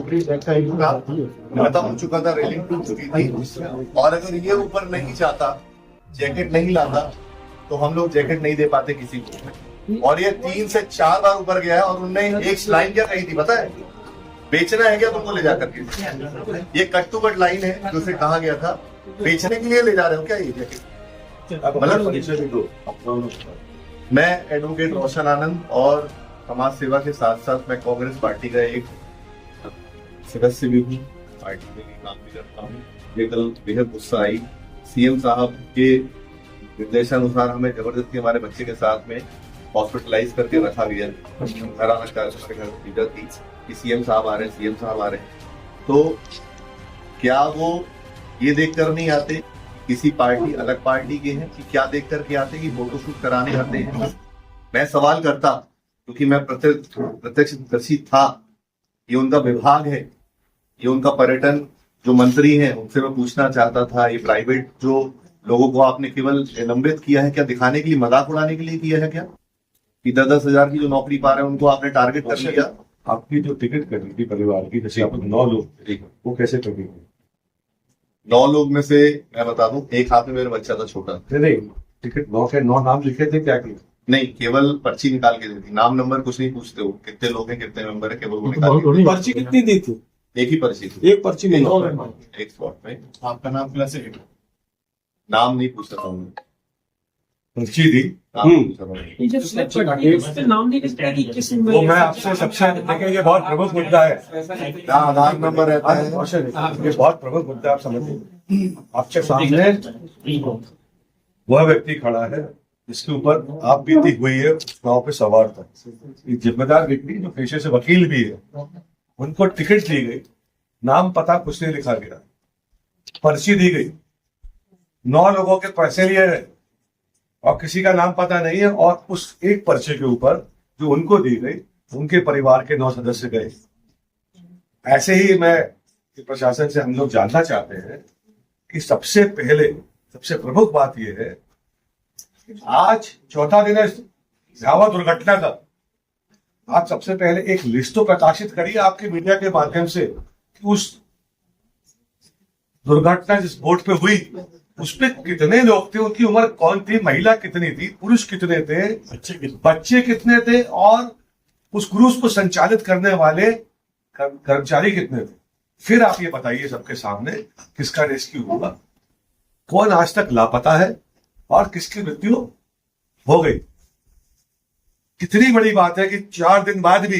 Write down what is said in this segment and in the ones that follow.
खत्म हो चुका था, रेलिंग टूट चुकी थी। और अगर ये ऊपर नहीं जाता, जैकेट नहीं लाता, तो हम लोग जैकेट नहीं दे पाते किसी को। और ये 3 से 4 बार ऊपर गया है और उनने एक लाइन क्या कही थी पता है? बेचना है क्या तुमको ले जाकर के? ये कट टू कट लाइन है जो से कहा गया था, बेचने के लिए ले जा रहे हो क्या ये जैकेट? मतलब मैं एडवोकेट रोशन आनंद और समाज सेवा के साथ साथ मैं कांग्रेस पार्टी का एक सदस्य भी हूँ, पार्टी में भी काम भी करता हूँ। ये कल बेहद गुस्सा आई, सीएम साहब के निर्देशानुसार हमें जबरदस्ती हमारे बच्चे के साथ में हॉस्पिटलाइज करके रखा गया। घर आना का हमारे घर लीडर थी कि सीएम साहब आ रहे हैं, सीएम साहब आ रहे हैं। तो क्या वो ये देख कर नहीं आते किसी पार्टी अलग पार्टी के हैं, कि क्या देख करके आते कि फोटोशूट कराने आते हैं? मैं सवाल करता, क्योंकि मैं प्रत्यक्षदर्शी था। ये उनका विभाग है, ये उनका पर्यटन जो मंत्री हैं उनसे मैं पूछना चाहता था, ये प्राइवेट जो लोगों को आपने केवल निलंबित किया है क्या दिखाने के लिए, मजाक उड़ाने के लिए किया है क्या? कि 10-10 हजार की जो नौकरी पा रहे हैं उनको आपने टारगेट कर लिया। आपकी जो टिकट कटी थी परिवार की, जैसे आप 9 लोग थे, वो कैसे कटी? 9 लोग में से मैं बता दूं, एक हाथ में मेरा बच्चा था छोटा। नहीं, टिकट 9 के 9 नाम लिखे थे, क्या किया? नहीं, केवल पर्ची निकाल के दी थी, नाम नंबर कुछ नहीं पूछते हो, कितने लोग हैं कितने मेंबर है, केवल वो निकाल के। पर्ची कितनी दी थी? एक ही पर्ची थी, एक पर्ची में एक स्पॉट में। आपका नाम प्लस है, नाम नहीं पूछ सकता हूँ, पर्ची दी। वो मैं आपसे सबसे देखिए, ये बहुत प्रमुख मुद्दा है, आधार नंबर रहता है। ये बहुत प्रमुख मुद्दा, आप समझिए। आपके सामने वह व्यक्ति खड़ा है जिसके ऊपर आप बीती हुई है, उस नाव पे सवार था। एक जिम्मेदार व्यक्ति जो पेशे से वकील भी है, उनको टिकट दी गई, नाम पता कुछ नहीं लिखा गया, पर्ची दी गई, 9 लोगों के पैसे लिए गए और किसी का नाम पता नहीं है। और उस एक पर्चे के ऊपर जो उनको दी गई, उनके परिवार के 9 सदस्य गए। ऐसे ही मैं प्रशासन से हम लोग जानना चाहते हैं कि सबसे पहले सबसे प्रमुख बात यह है, आज चौथा दिन है भयावह दुर्घटना का। आप सबसे पहले एक लिस्ट तो प्रकाशित करिए आपके मीडिया के माध्यम से कि उस दुर्घटना जिस बोट पे हुई उसपे कितने लोग थे, उनकी उम्र कौन थी, महिला कितनी थी, पुरुष कितने थे, बच्चे कितने थे, और उस क्रूज को संचालित करने वाले कर्मचारी कितने थे। फिर आप ये बताइए सबके सामने किसका रेस्क्यू हुआ, कौन आज तक लापता है और किसकी मृत्यु हो गई। कितनी बड़ी बात है कि 4 दिन बाद भी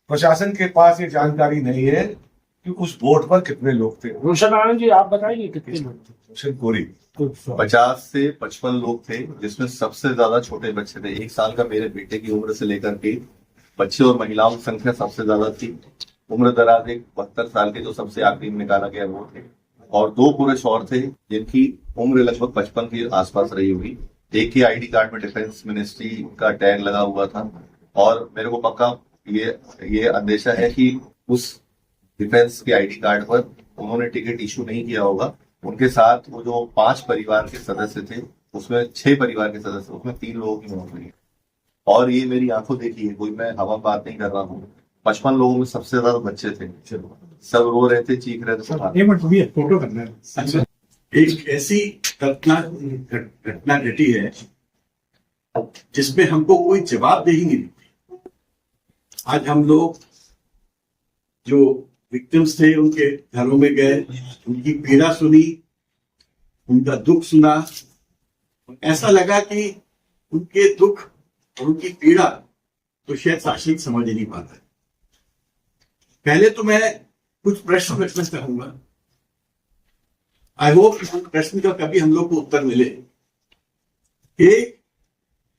प्रशासन के पास ये जानकारी नहीं है कि उस बोट पर कितने लोग थे। रोशन आनंद जी, आप बताइए कितने लोग थे? 50 से 55 लोग थे, जिसमें सबसे ज्यादा छोटे बच्चे थे। 1 साल का मेरे बेटे की उम्र से लेकर के बच्चे और महिलाओं की संख्या सबसे ज्यादा थी। उम्र दराज एक 72 साल के जो सबसे आखिरी में निकाला गया वो थे, और 2 पुरुष और थे जिनकी उम्र लगभग 55 के आसपास रही हुई। एक ही आईडी कार्ड में डिफेंस मिनिस्ट्री का टैग लगा हुआ था, और मेरे को पक्का ये अंदेशा है कि उस डिफेंस के आईडी कार्ड पर उन्होंने टिकट इशू नहीं किया होगा। उनके साथ वो जो 5 परिवार के सदस्य थे, उसमें 6 परिवार के सदस्य, उसमें 3 लोगों की मौत हुई। और ये मेरी आंखों देखी है, कोई मैं हवा बात नहीं कर रहा हूँ। 55 लोगों में सबसे ज्यादा बच्चे थे, सब रो रहे थे, चीख रहे थे। फोटो करना है। एक ऐसी घटना घटी है जिसमें हमको कोई जवाबदेही नहीं मिलती। आज हम लोग जो विक्टिम्स थे उनके घरों में गए, उनकी पीड़ा सुनी, उनका दुख सुना। ऐसा लगा कि उनके दुख और उनकी पीड़ा तो शायद शासन समझ ही नहीं पाता है। पहले तो मैं कुछ प्रश्न रखना चाहूंगा, आई होप प्रश्न का कभी हम लोग को उत्तर मिले।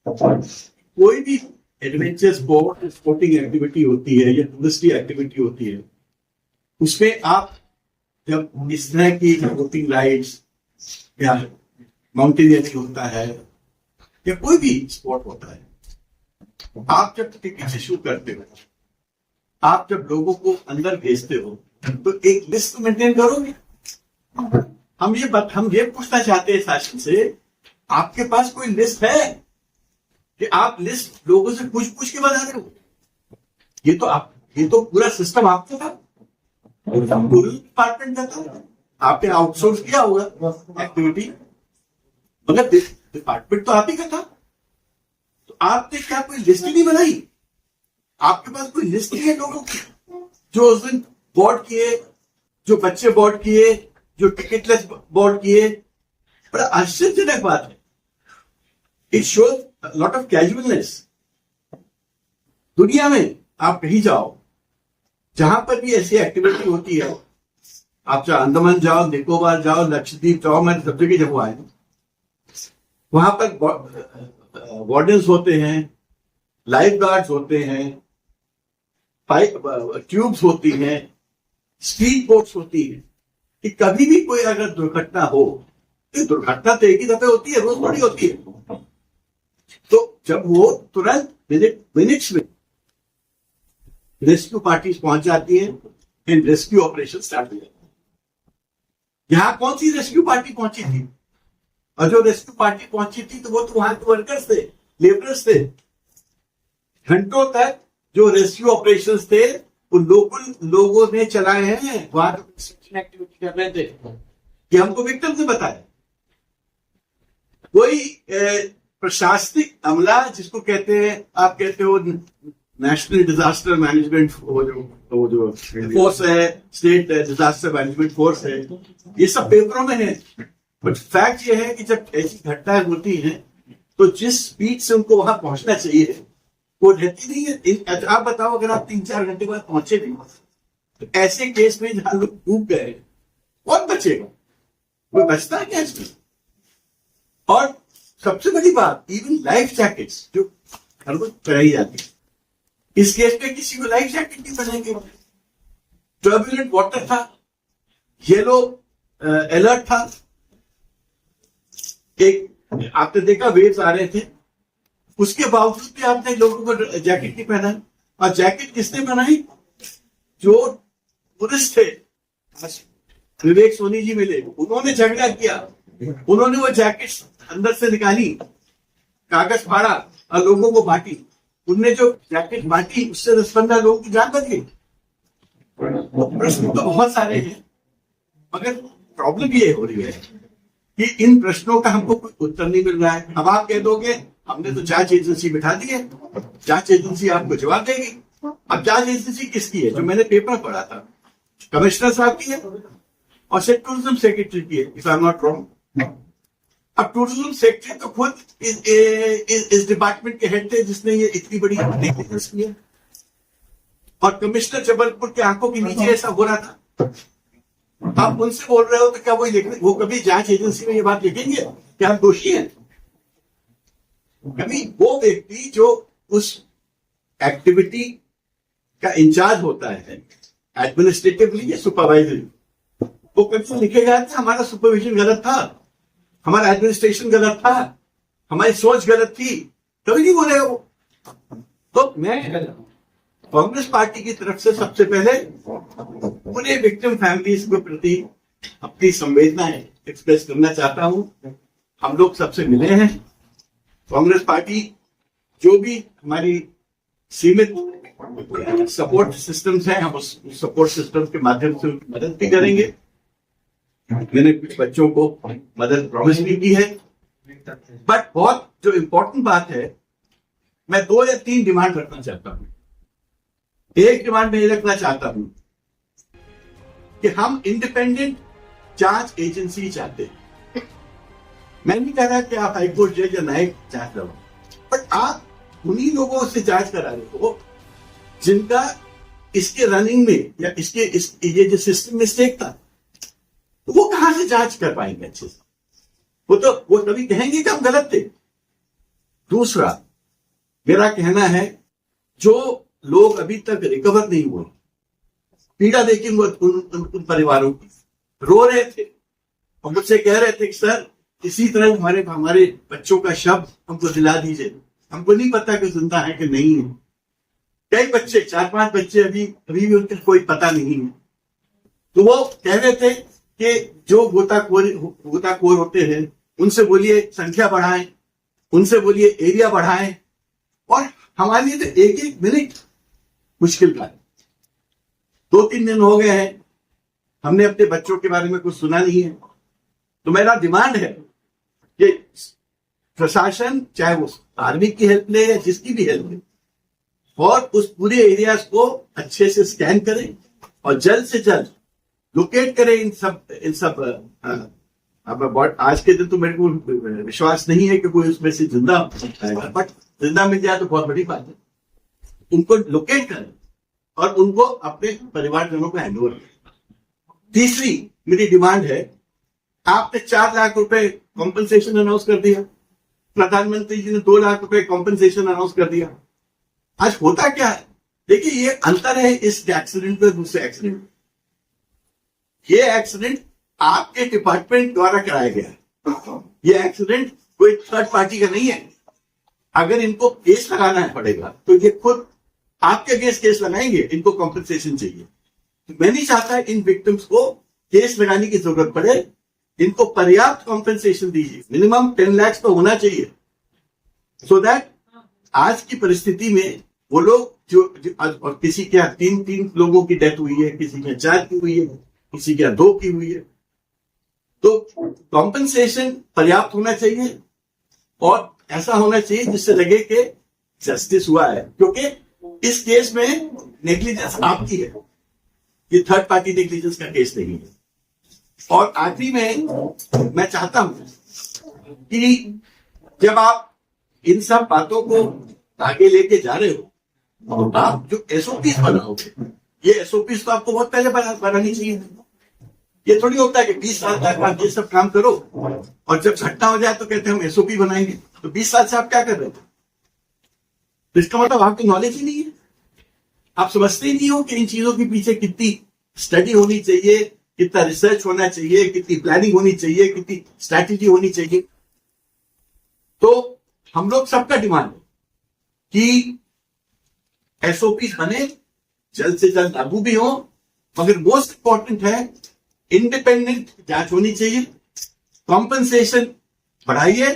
कोई भी एडवेंचर स्पोर्ट स्पोर्टिंग एक्टिविटी होती है या टूरिस्टी एक्टिविटी होती है, उसमें आप जब इस तरह की बोटिंग राइड्स या माउंटेनियरिंग होता है या कोई भी स्पोर्ट होता है, आप जब टिकट इशू करते हो, आप जब लोगों को अंदर भेजते हो, तो एक लिस्ट मेंटेन करोगे। हम ये पूछना चाहते हैं शासन से, आपके पास कोई लिस्ट है कि आप लिस्ट लोगों से पूछ के बता रहे हो? ये तो पूरा सिस्टम आपको था। टूरिज्म डिपार्टमेंट का था, आपने आउटसोर्स किया होगा एक्टिविटी, मगर डिपार्टमेंट तो आप ही का था। तो आपने क्या कोई लिस्ट नहीं बनाई? आपके पास कोई लिस्ट नहीं है लोगों की जो उस दिन बोर्ड किए, जो बच्चे बोर्ड किए, जो टिकटलेस बोर्ड किए? बड़ा आश्चर्यजनक बात है। It shows lot of casualness. दुनिया में आप कहीं जाओ, जहां पर भी ऐसी एक्टिविटी होती है, आप चाहे अंडमान जाओ, निकोबार जाओ, लक्षद्वीप जाओ, मैंने सब जगह जब आए, वहां पर वार्डन्स होते हैं, लाइफ गार्ड्स होते हैं, ट्यूब्स होती हैं, स्पीड बोट्स होती हैं, कि कभी भी कोई अगर दुर्घटना हो, तो दुर्घटना तो एक ही दफे होती है, रोज थोड़ी होती है। तो जब वो तुरंत मिनट्स में रेस्क्यू पार्टीज पहुंच जाती हैं एंड रेस्क्यू ऑपरेशन स्टार्ट हो जाता है। यहां कौन सी रेस्क्यू पार्टी पहुंची थी? और जो रेस्क्यू पार्टी पहुंची थी तो वो तो वहां के वर्कर्स थे, लेबरर्स थे। घंटों तक जो रेस्क्यू ऑपरेशंस थे वो लोगों ने चलाए हैं, वहां एक्टिविटी कर रहे थे कि हमको विक्टिम से बताया। कोई प्रशासनिक अमला, जिसको कहते हैं, आप कहते हो नेशनल डिजास्टर मैनेजमेंट, वो जो फोर्स है, स्टेट डिजास्टर मैनेजमेंट फोर्स है, ये सब पेपरों में है। बट फैक्ट ये है कि जब ऐसी घटनाएं होती हैं तो जिस स्पीड से उनको वहां पहुंचना चाहिए वो रहती नहीं है। आप बताओ, अगर आप 3-4 घंटे बाद पहुंचे भी तो ऐसे केस में जहां लोग डूब गए, कौन बचेगा? कोई बचता है क्या इसमें? और सबसे बड़ी बात, इवन लाइफ जैकेट्स जो हर वक्त पहनाई जाती है, इस केस में किसी को लाइफ जैकेट नहीं बनेंगे। टर्बुलेंट वाटर था, येलो अलर्ट था, एक आपने देखा वेव्स आ रहे थे, उसके बावजूद भी आपने लोगों को जैकेट नहीं पहना। और जैकेट किसने बनाई? जो पुलिस थे, विवेक सोनी जी मिले, उन्होंने झगड़ा किया, उन्होंने वो जैकेट अंदर से निकाली, कागज फाड़ा और लोगों को बांटी। उनने जो जैकेट बांटी उससे 10-15 लोगों की जान बच गई। प्रश्न तो बहुत सारे हैं, मगर प्रॉब्लम ये हो रही है कि इन प्रश्नों का हमको कोई उत्तर नहीं मिल रहा है। अब आप कह दोगे हमने तो जांच एजेंसी बिठा दी है, जांच एजेंसी आपको जवाब देगी। अब जांच एजेंसी किसकी है? जो मैंने पेपर पढ़ा था, कमिश्नर साहब की है और टूरिज्म सेक्रेटरी की है, if I am not wrong. अब टूरिज्म सेक्रेटरी तो खुद इस डिपार्टमेंट के हेड थे जिसने ये इतनी बड़ी नेगलिजेंस की है, और कमिश्नर जबलपुर के आंखों के नीचे ऐसा हो रहा था। आप उनसे बोल रहे हो तो क्या वो कभी जांच एजेंसी में ये बात लिखेंगे कि हम दोषी हैं? कभी वो व्यक्ति जो उस एक्टिविटी का इंचार्ज होता है, एडमिनिस्ट्रेटिवली या सुपरवाइजरी, वो कभी लिखेगा कि हमारा सुपरविजन गलत था, हमारा एडमिनिस्ट्रेशन गलत था, हमारी सोच गलत थी? कभी नहीं बोलेगा वो। तो मैं कांग्रेस पार्टी की तरफ से सबसे पहले पूरे विक्टिम फैमिलीज के प्रति अपनी संवेदनाएं एक्सप्रेस करना चाहता हूं। हम लोग सबसे मिले हैं। कांग्रेस पार्टी जो भी हमारी सीमित सपोर्ट सिस्टम्स हैं, हम उस सपोर्ट सिस्टम के माध्यम से मदद भी करेंगे। मैंने कुछ बच्चों को मदद प्रॉमिस भी की है। बट बहुत जो इंपॉर्टेंट बात है, मैं 2 या 3 डिमांड रखना चाहता हूं। एक डिमांड मैं ये रखना चाहता हूं कि हम इंडिपेंडेंट जांच एजेंसी चाहते हैं। मैं नहीं कह रहा कि आप हाईकोर्ट जज या न्यायिक जांच करो, बट आप उन्हीं लोगों से जांच करा रहे हो जिनका इसके रनिंग में या ये जो सिस्टम मिस्टेक था, तो वो कहां से जांच कर पाएंगे अच्छे से? वो तभी कहेंगे कि हम गलत थे। दूसरा मेरा कहना है, जो लोग अभी तक रिकवर नहीं हुए, पीड़ा देखिए उन परिवारों की, रो रहे थे और मुझसे कह रहे थे कि सर इसी तरह हमारे बच्चों का शव हमको दिला दीजिए, हमको नहीं पता कि जिंदा है कि नहीं है। कई बच्चे, 4-5 बच्चे अभी भी उनका कोई पता नहीं है। तो वो कह रहे थे कि जो गोताखोर होते हैं उनसे बोलिए संख्या बढ़ाएं, उनसे बोलिए एरिया बढ़ाएं, और हमारे लिए तो 1-1 मिनट मुश्किल का है। 2-3 दिन हो गए हैं, हमने अपने बच्चों के बारे में कुछ सुना नहीं है। तो मेरा डिमांड है कि प्रशासन चाहे वो आर्मी की हेल्प ले या जिसकी भी हेल्प ले, और उस पूरे एरियाज को अच्छे से स्कैन करें और जल्द से जल्द लोकेट करें इन सब अब आज के दिन तो मेरे को विश्वास नहीं है कि कोई उसमें से जिंदा आएगा, बट जिंदा मिल जाए तो बहुत बड़ी बात है। उनको लोकेट करें और उनको अपने परिवारजनों को हैंड ओवर करें। तीसरी मेरी डिमांड है, आपने 4 लाख रुपए कॉम्पनसेशन अनाउंस कर दिया, प्रधानमंत्री जी ने 2 लाख रुपए कॉम्पनसेशन अनाउंस कर दिया। आज होता क्या है, देखिए ये अंतर है इस एक्सीडेंट में दूसरे एक्सीडेंट में। ये एक्सीडेंट आपके डिपार्टमेंट द्वारा कराया गया है, ये एक्सीडेंट कोई थर्ड पार्टी का नहीं है। अगर इनको केस लगाना पड़ेगा तो ये खुद आपके अगेंस्ट केस लगाएंगे, इनको कॉम्पनसेशन चाहिए। तो मैं नहीं चाहता इन विक्टिम्स को केस लगाने की जरूरत पड़े, इनको पर्याप्त कॉम्पनसेशन दीजिए, मिनिमम 10 लाख तो होना चाहिए, सो दैट आज की परिस्थिति में वो लोग जो और किसी के 3 लोगों की डेथ हुई है, किसी के 4 की हुई है, किसी के 2 की हुई है, तो कॉम्पनसेशन पर्याप्त होना चाहिए और ऐसा होना चाहिए जिससे लगे कि जस्टिस हुआ है, क्योंकि इस केस में नेग्लिजेंस आपकी है, ये थर्ड पार्टी नेग्लिजेंस का केस नहीं है। और आखिरी में मैं चाहता हूं कि जब आप इन सब बातों को आगे लेके जा रहे हो, तो आप जो एसओपीस बनाओगे, ये एसओपीस तो आपको बहुत पहले बनानी चाहिए। ये थोड़ी होता है कि 20 साल तक आप ये सब काम करो और जब घटना हो जाए तो कहते हैं हम एसओपी बनाएंगे। तो 20 साल से आप क्या कर रहे थे? तो इसका मतलब आपकी नॉलेज ही नहीं है, आप समझते ही नहीं हो कि इन चीजों के पीछे कितनी स्टडी होनी चाहिए, कितना रिसर्च होना चाहिए, कितनी प्लानिंग होनी चाहिए, कितनी स्ट्रैटेजी होनी चाहिए। तो हम लोग सबका डिमांड है कि एसओपी बने, जल्द से जल्द लागू भी हो, मगर मोस्ट इंपॉर्टेंट है इंडिपेंडेंट जांच होनी चाहिए, कॉम्पनसेशन बढ़ाइए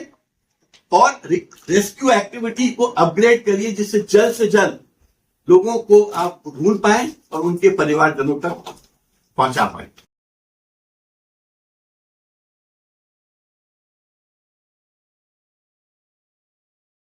और रेस्क्यू एक्टिविटी को अपग्रेड करिए, जिससे जल्द से जल्द लोगों को आप ढूंढ पाए और उनके परिवारजनों तक पहुंचा पाए।